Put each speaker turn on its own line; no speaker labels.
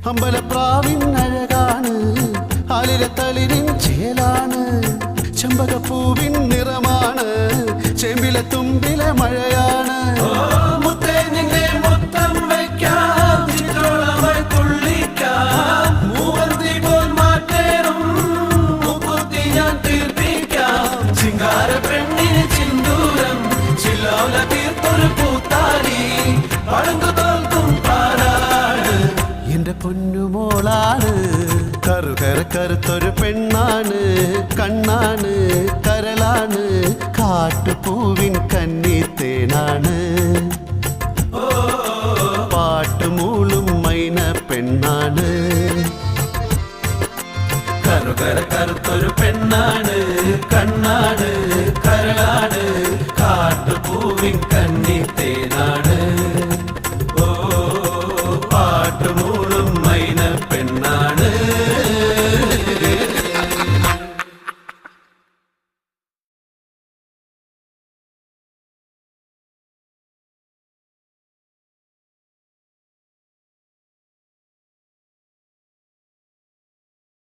അമ്പലപ്രാവിൻ അഴകാണ്, ആലിലത്തളിരിൻ ചേലാണ്, ചെമ്പകപ്പൂവിൻ നിറമാണ്, ചെമ്പിലെ തുമ്പിലെ മഴയാണ്. എന്റെ പൊന്നുമോളാണ്, കറുകര കറുത്തൊരു പെണ്ണാണ്, കണ്ണാണ് കരളാണ്, കാട്ടുപൂവിൻ കന്നിത്തേനാണ്, പാട്ടുമൂളും മൈന പെണ്ണാണ്. കറുകര കറുത്തൊരു പെണ്ണാണ്, കണ്ണാണ് കരളാണ്, കാട്ടുപൂവിൻ കന്നിത്തേനാണ്.